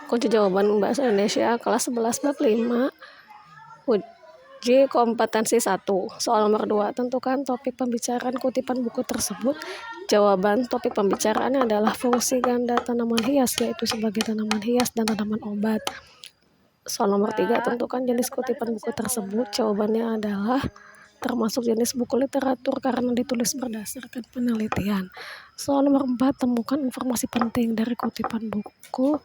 Kunci jawaban Bahasa Indonesia kelas 11 bab 5 uji kompetensi 1. Soal nomor 2, tentukan topik pembicaraan kutipan buku tersebut. Jawaban topik pembicaraannya adalah fungsi ganda tanaman hias, yaitu sebagai tanaman hias dan tanaman obat. Soal nomor 3, tentukan jenis kutipan buku tersebut. Jawabannya adalah termasuk jenis buku literatur karena ditulis berdasarkan penelitian. Soal nomor 4, temukan informasi penting dari kutipan buku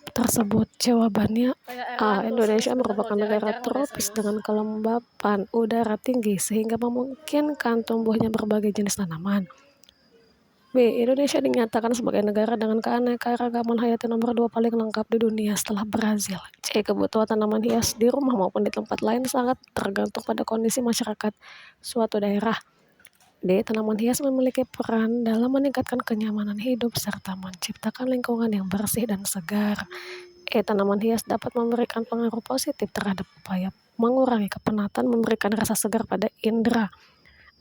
tersebut. Jawabannya A. Indonesia merupakan negara tropis dengan kelembapan udara tinggi sehingga memungkinkan tumbuhnya berbagai jenis tanaman. B. Indonesia dinyatakan sebagai negara dengan keanekaragaman hayati nomor 2 paling lengkap di dunia setelah Brazil. C. Kebutuhan tanaman hias di rumah maupun di tempat lain sangat tergantung pada kondisi masyarakat suatu daerah. D. Tanaman hias memiliki peran dalam meningkatkan kenyamanan hidup serta menciptakan lingkungan yang bersih dan segar. E. Tanaman hias dapat memberikan pengaruh positif terhadap upaya mengurangi kepenatan, memberikan rasa segar pada indera,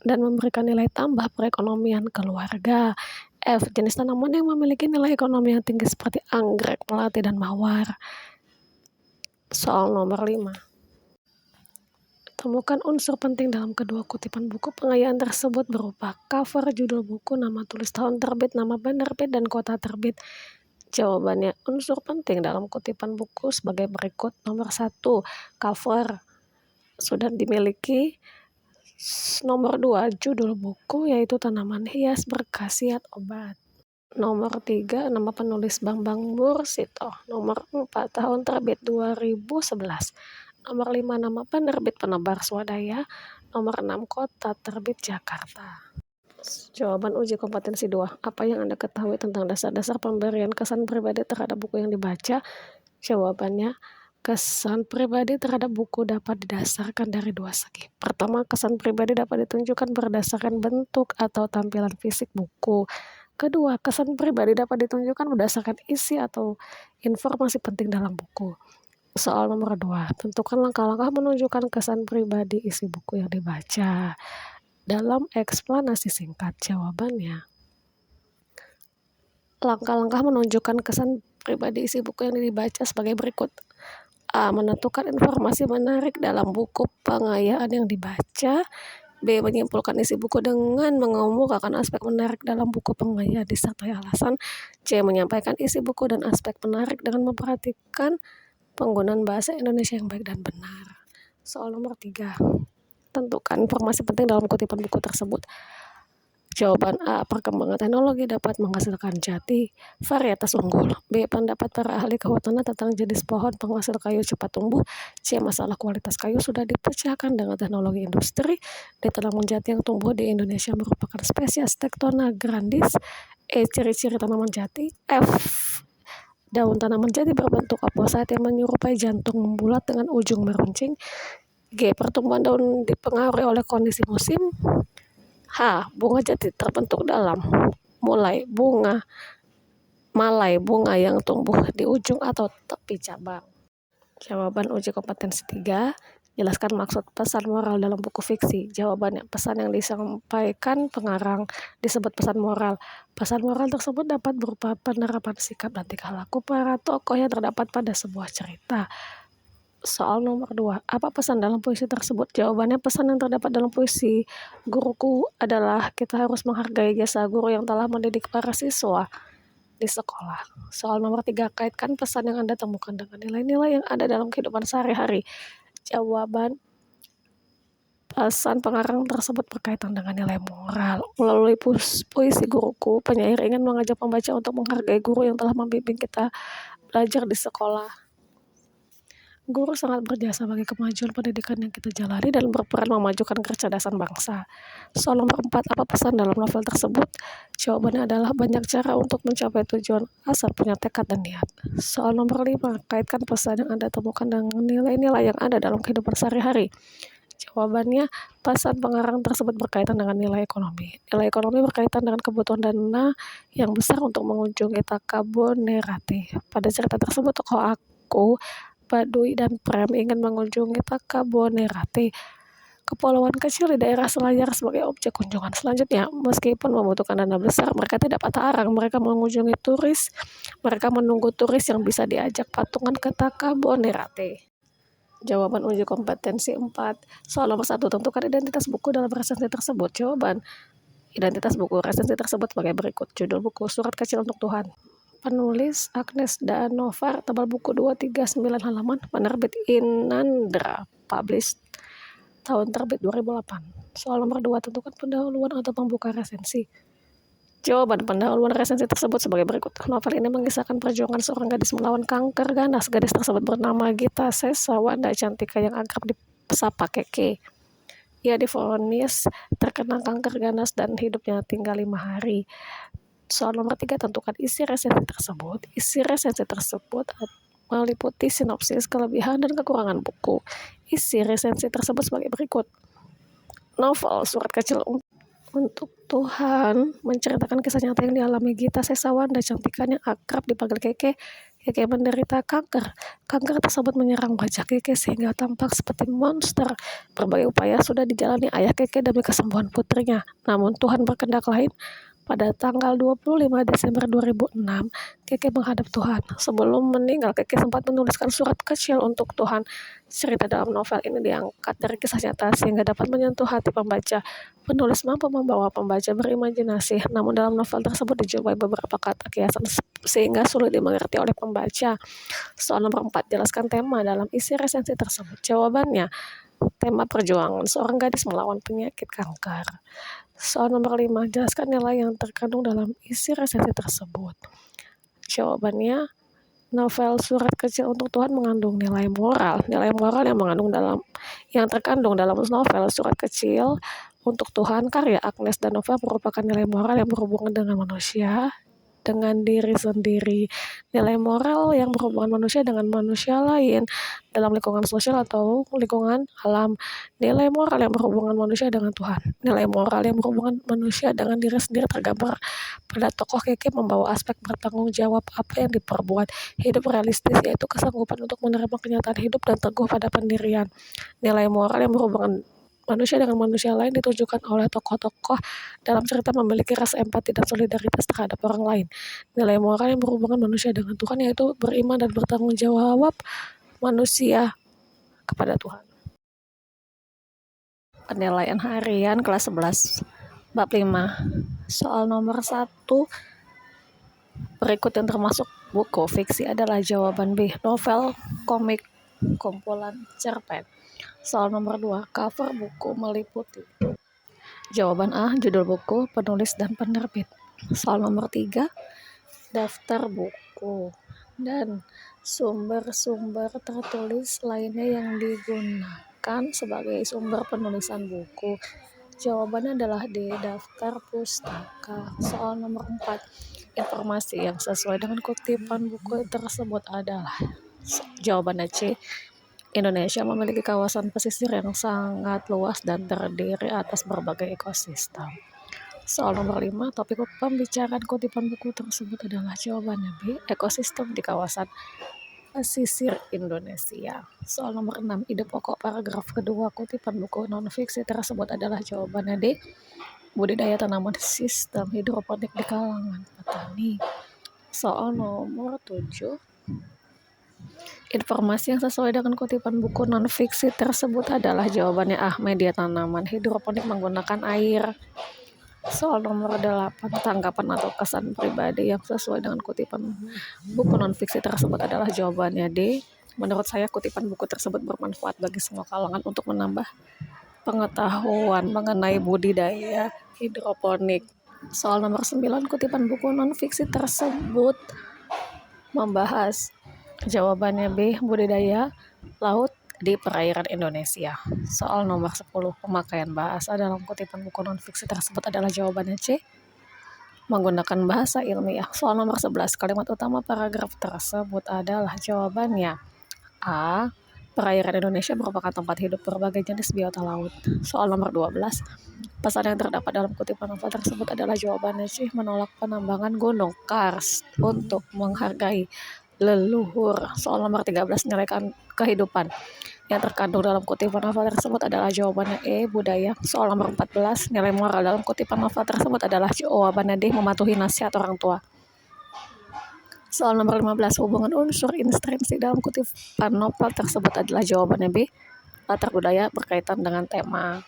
dan memberikan nilai tambah perekonomian keluarga. F. Jenis tanaman yang memiliki nilai ekonomi yang tinggi seperti anggrek, melati, dan mawar. Soal nomor 5. Temukan unsur penting dalam kedua kutipan buku. Pengayaan tersebut berupa cover, judul buku, nama tulis tahun terbit, nama penerbit, dan kota terbit. Jawabannya, unsur penting dalam kutipan buku sebagai berikut. Nomor 1, cover sudah dimiliki. Nomor 2, judul buku yaitu tanaman hias berkhasiat obat. Nomor 3, nama penulis Bambang Mursito. Nomor 4, tahun terbit 2011. Nomor 5, nama penerbit Penebar Swadaya. Nomor 6, kota terbit Jakarta. Jawaban uji kompetensi 2. Apa yang Anda ketahui tentang dasar-dasar pemberian kesan pribadi terhadap buku yang dibaca? Jawabannya, kesan pribadi terhadap buku dapat didasarkan dari dua segi. Pertama, kesan pribadi dapat ditunjukkan berdasarkan bentuk atau tampilan fisik buku. Kedua, kesan pribadi dapat ditunjukkan berdasarkan isi atau informasi penting dalam buku. Soal nomor 2, tentukan langkah-langkah menunjukkan kesan pribadi isi buku yang dibaca. Dalam eksplanasi singkat, jawabannya, langkah-langkah menunjukkan kesan pribadi isi buku yang dibaca sebagai berikut. A. Menentukan informasi menarik dalam buku pengayaan yang dibaca. B. Menyimpulkan isi buku dengan mengemukakan aspek menarik dalam buku pengayaan disertai alasan. C. Menyampaikan isi buku dan aspek menarik dengan memperhatikan penggunaan bahasa Indonesia yang baik dan benar. Soal nomor 3. Tentukan informasi penting dalam kutipan buku tersebut. Jawaban A. Perkembangan teknologi dapat menghasilkan jati varietas unggul. B. Pendapat para ahli kehutanan tentang jenis pohon penghasil kayu cepat tumbuh. C. Masalah kualitas kayu sudah dipecahkan dengan teknologi industri. D. Tanaman jati yang tumbuh di Indonesia merupakan spesies Tectona grandis. E. Ciri-ciri tanaman jati. F. Daun tanaman jati berbentuk oposit yang menyerupai jantung membulat dengan ujung meruncing. G. Pertumbuhan daun dipengaruhi oleh kondisi musim. H. Bunga jati terbentuk dalam malai bunga yang tumbuh di ujung atau tepi cabang. Jawaban uji kompetensi 3. Jelaskan maksud pesan moral dalam buku fiksi. Jawabannya, pesan yang disampaikan pengarang disebut pesan moral. Pesan moral tersebut dapat berupa penerapan sikap dan tingkah laku para tokoh yang terdapat pada sebuah cerita. Soal nomor 2. Apa pesan dalam puisi tersebut? Jawabannya, pesan yang terdapat dalam puisi Guruku adalah kita harus menghargai jasa guru yang telah mendidik para siswa di sekolah. Soal nomor 3. Kaitkan pesan yang Anda temukan dengan nilai-nilai yang ada dalam kehidupan sehari-hari. Jawaban, pesan pengarang tersebut berkaitan dengan nilai moral. Melalui puisi Guruku, penyair ingin mengajak pembaca untuk menghargai guru yang telah membimbing kita belajar di sekolah. Guru sangat berjasa bagi kemajuan pendidikan yang kita jalani dan berperan memajukan kecerdasan bangsa. Soal nomor 4. Apa pesan dalam novel tersebut? Jawabannya adalah banyak cara untuk mencapai tujuan asal punya tekad dan niat. Soal nomor 5. Kaitkan pesan yang Anda temukan dengan nilai-nilai yang ada dalam kehidupan sehari-hari. Jawabannya, pesan pengarang tersebut berkaitan dengan nilai ekonomi. Nilai ekonomi berkaitan dengan kebutuhan dana yang besar untuk mengunjungi Takabonerate. Pada cerita tersebut, tokoh Aku, Baduy, dan Prem ingin mengunjungi Takabonerate. kepulauan kecil di daerah selayar sebagai objek kunjungan. Selanjutnya, meskipun membutuhkan dana besar, mereka tidak patah arang. Mereka mengunjungi turis, mereka menunggu turis yang bisa diajak patungan ke Takabonerate. Jawaban uji kompetensi 4. Soal nomor 1, tentukan identitas buku dalam resensi tersebut. Jawaban, identitas buku resensi tersebut sebagai berikut. Judul buku, Surat Kecil untuk Tuhan. Penulis Agnes Danovar, tebal buku 239 halaman, penerbit Inandra, published tahun terbit 2008. Soal nomor 2, tentukan pendahuluan atau pembuka resensi. Jawaban, pendahuluan resensi tersebut sebagai berikut. Novel ini mengisahkan perjuangan seorang gadis melawan kanker ganas. Gadis tersebut bernama Gita Sesawanda Cantika yang akrab disapa Keke. Ia divonis terkena kanker ganas dan hidupnya tinggal 5 hari. Soal nomor 3, tentukan isi resensi tersebut. Isi resensi tersebut meliputi sinopsis, kelebihan, dan kekurangan buku. Isi resensi tersebut sebagai berikut. Novel Surat Kecil untuk Tuhan menceritakan kisah nyata yang dialami Gita Sesawanda Cantika yang akrab dipanggil Keke. Keke menderita kanker. Kanker tersebut menyerang wajah Keke sehingga tampak seperti monster. Berbagai upaya sudah dijalani ayah Keke demi kesembuhan putrinya. Namun Tuhan berkehendak lain. Pada tanggal 25 Desember 2006, Keke menghadap Tuhan. Sebelum meninggal, Keke sempat menuliskan surat kecil untuk Tuhan. Cerita dalam novel ini diangkat dari kisah nyata sehingga dapat menyentuh hati pembaca. Penulis mampu membawa pembaca berimajinasi, namun dalam novel tersebut dijumpai beberapa kata kiasan sehingga sulit dimengerti oleh pembaca. Soal nomor 4, jelaskan tema dalam isi resensi tersebut. Jawabannya, tema perjuangan seorang gadis melawan penyakit kanker. Soal nomor 5, jelaskan nilai yang terkandung dalam isi resensi tersebut. Jawabannya, novel Surat Kecil untuk Tuhan mengandung nilai moral. Nilai moral yang terkandung dalam novel Surat Kecil untuk Tuhan karya Agnes Danovar merupakan nilai moral yang berhubungan dengan manusia, dengan diri sendiri, nilai moral yang berhubungan manusia dengan manusia lain dalam lingkungan sosial atau lingkungan alam, nilai moral yang berhubungan manusia dengan Tuhan, nilai moral yang berhubungan manusia dengan diri sendiri tergambar pada tokoh Keke membawa aspek bertanggung jawab apa yang diperbuat, hidup realistis yaitu kesanggupan untuk menerima kenyataan hidup dan teguh pada pendirian, nilai moral yang berhubungan manusia dengan manusia lain ditunjukkan oleh tokoh-tokoh dalam cerita memiliki rasa empati dan solidaritas terhadap orang lain. Nilai moral yang berhubungan manusia dengan Tuhan yaitu beriman dan bertanggung jawab manusia kepada Tuhan. Penilaian harian kelas 11 bab 5. Soal nomor 1, berikut yang termasuk buku fiksi adalah jawaban B. Novel, komik, kumpulan cerpen. Soal nomor 2, cover buku meliputi. Jawaban A, judul buku, penulis, dan penerbit. Soal nomor 3, daftar buku dan sumber-sumber tertulis lainnya yang digunakan sebagai sumber penulisan buku. Jawabannya adalah D, daftar pustaka. Soal nomor 4, informasi yang sesuai dengan kutipan buku tersebut adalah. Jawabannya C, Indonesia memiliki kawasan pesisir yang sangat luas dan terdiri atas berbagai ekosistem. Soal nomor 5, topik pembicaraan kutipan buku tersebut adalah. Jawabannya B, ekosistem di kawasan pesisir Indonesia. Soal nomor 6, ide pokok paragraf kedua kutipan buku non-fiksi tersebut adalah. Jawabannya D, budidaya tanaman sistem hidroponik di kalangan petani. Soal nomor 7, informasi yang sesuai dengan kutipan buku non-fiksi tersebut adalah. Jawabannya A, media tanaman hidroponik menggunakan air. Soal nomor 8, tanggapan atau kesan pribadi yang sesuai dengan kutipan buku non-fiksi tersebut adalah. Jawabannya D, menurut saya kutipan buku tersebut bermanfaat bagi semua kalangan untuk menambah pengetahuan mengenai budidaya hidroponik. Soal nomor 9, kutipan buku non-fiksi tersebut membahas. Jawabannya B, budidaya laut di perairan Indonesia. Soal nomor 10, pemakaian bahasa dalam kutipan buku non-fiksi tersebut adalah. Jawabannya C, menggunakan bahasa ilmiah. Soal nomor 11, kalimat utama paragraf tersebut adalah. Jawabannya A, perairan Indonesia merupakan tempat hidup berbagai jenis biota laut. Soal nomor 12, pesan yang terdapat dalam kutipan novel tersebut adalah. Jawabannya C, menolak penambangan gunung Kars untuk menghargai leluhur. Soal nomor 13, nilai kehidupan. yang terkandung dalam kutipan novel tersebut adalah jawabannya E, budaya. Soal nomor 14, nilai moral dalam kutipan novel tersebut adalah jawabannya D, mematuhi nasihat orang tua. Soal nomor 15, hubungan unsur intrinsik dalam kutipan novel tersebut adalah jawabannya B, latar budaya berkaitan dengan tema.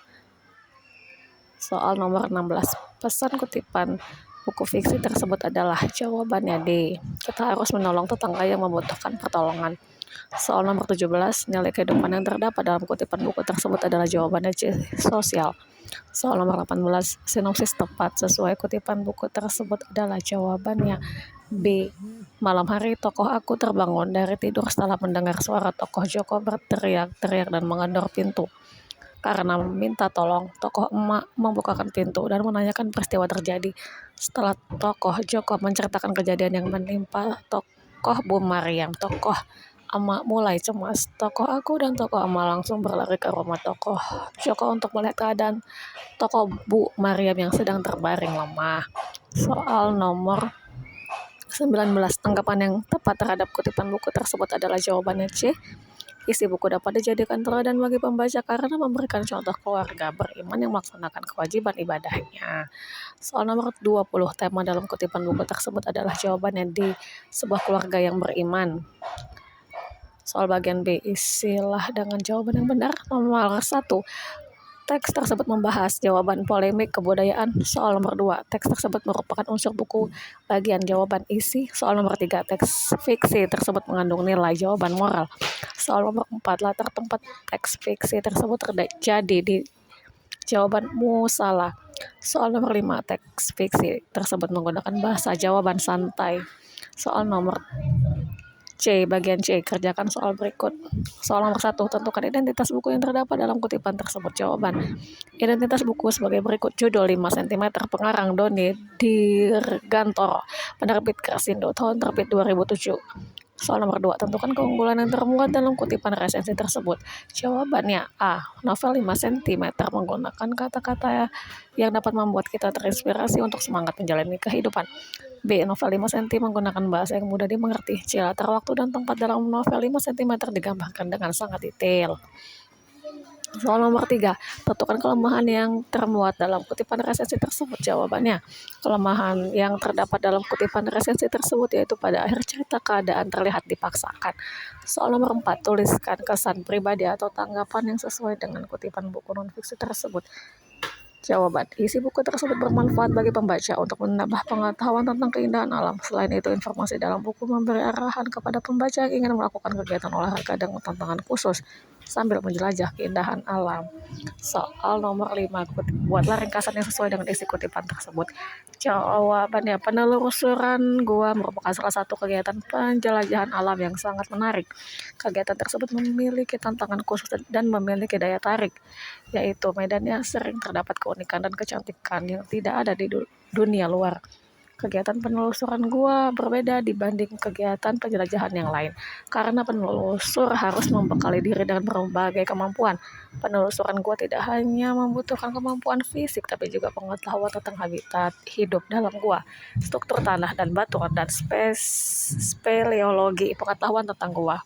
Soal nomor 16, pesan kutipan buku fiksi tersebut adalah jawabannya D, kita harus menolong tetangga yang membutuhkan pertolongan. Soal nomor 17, nilai kehidupan yang terdapat dalam kutipan buku tersebut adalah jawabannya C, sosial. Soal nomor 18, sinopsis tepat sesuai kutipan buku tersebut adalah jawabannya B. Malam hari tokoh aku terbangun dari tidur setelah mendengar suara tokoh Joko berteriak-teriak dan menggedor pintu. Karena meminta tolong, tokoh emak membukakan pintu dan menanyakan peristiwa terjadi. Setelah tokoh Joko menceritakan kejadian yang menimpa tokoh Bu Mariam, tokoh emak mulai cemas. Tokoh aku dan tokoh emak langsung berlari ke rumah tokoh Joko untuk melihat keadaan tokoh Bu Mariam yang sedang terbaring lemah. Soal nomor 19, tanggapan yang tepat terhadap kutipan buku tersebut adalah jawabannya C. Isi buku dapat dijadikan teladan bagi pembaca karena memberikan contoh keluarga beriman yang melaksanakan kewajiban ibadahnya. Soal nomor 20, tema dalam kutipan buku tersebut adalah jawabannya D, sebuah keluarga yang beriman. Soal bagian B, isilah dengan jawaban yang benar. Nomor 1, teks tersebut membahas jawaban polemik kebudayaan. Soal nomor 2, teks tersebut merupakan unsur buku bagian jawaban isi. Soal nomor 3, teks fiksi tersebut mengandung nilai jawaban moral. Soal nomor 4, latar tempat teks fiksi tersebut terjadi di jawaban musalah. Soal nomor 5, teks fiksi tersebut menggunakan bahasa jawaban santai. Soal nomor C, bagian C, kerjakan soal berikut. Soal nomor 1, tentukan identitas buku yang terdapat dalam kutipan tersebut. Jawaban, identitas buku sebagai berikut. Judul 5 cm, pengarang Doni Dirgantoro, penerbit Kersindo, tahun terbit 2007. Soal nomor 2, tentukan keunggulan yang termuat dalam kutipan resensi tersebut. Jawabannya A, novel 5 cm menggunakan kata-kata yang dapat membuat kita terinspirasi untuk semangat menjalani kehidupan. B, novel 5 cm menggunakan bahasa yang mudah dimengerti. C, latar waktu dan tempat dalam novel 5 cm digambarkan dengan sangat detail. Soal nomor 3, tentukan kelemahan yang termuat dalam kutipan resensi tersebut. Jawabannya, kelemahan yang terdapat dalam kutipan resensi tersebut yaitu pada akhir cerita keadaan terlihat dipaksakan. Soal nomor 4, tuliskan kesan pribadi atau tanggapan yang sesuai dengan kutipan buku non-fiksi tersebut. Jawaban, isi buku tersebut bermanfaat bagi pembaca untuk menambah pengetahuan tentang keindahan alam. Selain itu, informasi dalam buku memberi arahan kepada pembaca yang ingin melakukan kegiatan olahraga dengan tantangan khusus sambil menjelajah keindahan alam. Soal nomor 5, buatlah ringkasan yang sesuai dengan isi kutipan tersebut. Jawabannya, penelusuran gua merupakan salah satu kegiatan penjelajahan alam yang sangat menarik. Kegiatan tersebut memiliki tantangan khusus dan memiliki daya tarik, yaitu medannya sering terdapat keunikan dan kecantikan yang tidak ada di dunia luar. Kegiatan penelusuran gua berbeda dibanding kegiatan penjelajahan yang lain, karena penelusur harus membekali diri dengan berbagai kemampuan. Penelusuran gua tidak hanya membutuhkan kemampuan fisik, tapi juga pengetahuan tentang habitat hidup dalam gua, struktur tanah dan batuan, dan speleologi, pengetahuan tentang gua.